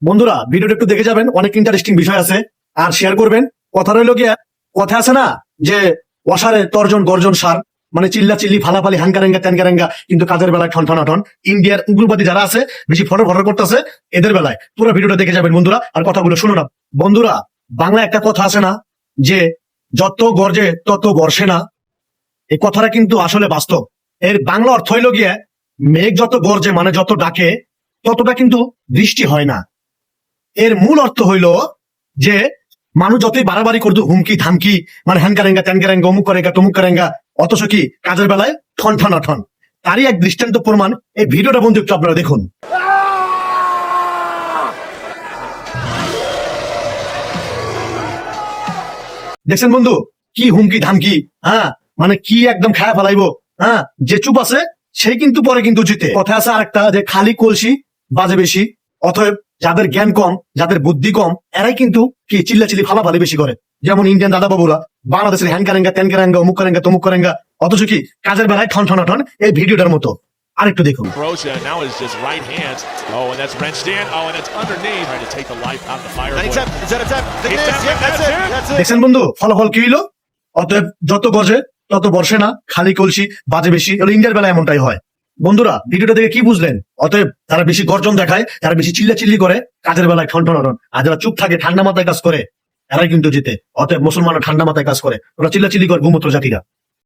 বন্ধুরা ভিডিওটা একটু দেখে যাবেন, অনেক ইন্টারেস্টিং বিষয় আছে, আর শেয়ার করবেন। কথা রইল গিয়া, কথা আছে না যে অসারে তর্জন গর্জন সার, মানে চিল্লা চিল্লি ফালাফালি হাঙ্কারেঙ্গা ত্যানকারেঙ্গা, কিন্তু কাজের বেলায় ঠন ঠন। ইন্ডিয়ার উগ্রবাদী যারা আছে বেশি ফটর ফটর করতেছে, এদের বেলায় পুরো ভিডিওটা দেখে যাবেন বন্ধুরা, আর কথাগুলো শুনো না। বন্ধুরা, বাংলা একটা কথা আছে না যে যত গর্জে তত বর্ষে না, এই কথাটা কিন্তু আসলে বাস্তব। এর বাংলা অর্থ হইল গিয়ে মেঘ যত গর্জে মানে যত ডাকে ততটা কিন্তু বৃষ্টি হয় না। এর মূল অর্থ হইল যে মানুষ যতই বাড়াবাড়ি করতো হুমকি ধামকি, মানে হ্যানকারেঙ্গা ত্যানকারেঙ্গা অমুক করেঙ্গা তমুক করেঙ্গা, অথচ কি কাজের বেলায় ঠন ঠন। তারই এক দৃষ্টান্ত প্রমাণ এই ভিডিওটা বন্ধু একটু আপনারা দেখুন। দেখছেন বন্ধু, কি হুমকি ধামকি, হ্যাঁ মানে কি একদম খায়া ফেলাইবো। হ্যাঁ, যে চুপ আছে সেই কিন্তু পরে কিন্তু জিতে। কথা আছে আরেকটা যে খালি কলসি বাজে বেশি। অতএব যাদের জ্ঞান কম, যাদের বুদ্ধি কম, এরাই কিন্তু কি চিল্লাচিল্লি ফালাফালি বেশি করে। যেমন ইন্ডিয়ান দাদা বাবুরা বাংলাদেশের হ্যানকারেঙ্গা ত্যানকারেঙ্গা অমুক করেঙ্গা তমুক করেঙ্গা, অথচ কি কাজের বেলায় ঠন এই ভিডিওটার মতো। আরেকটু দেখুন। Brosia now is just right hands. Oh, and that's wrenched in. Oh, and that's underneath. Trying to take the life out of the fire. Is that a tap? That's it. দেখছেন বন্ধু ফলাফল কি হইলো? অতএব যত গজে তত বর্ষে না, খালি কলসি বাজে বেশি। ইন্ডিয়ার বেলায় এমনটাই হয়। বন্ধুরা ভিডিওটা দেখে কি বুঝলেন? অতএব যারা বেশি গর্জন দেখায়, যারা বেশি চিল্লাচিল্লি করে, কাজের বেলায় ঠন আর যারা চুপ থাকে ঠান্ডা মাথায় কাজ করে, এরাই কিন্তু জিতে। অতএব মুসলমানরা ঠান্ডা মাথায় কাজ করে, ওরা চিল্লাচিল্লি করে ঘুমোত্র জাতিরা।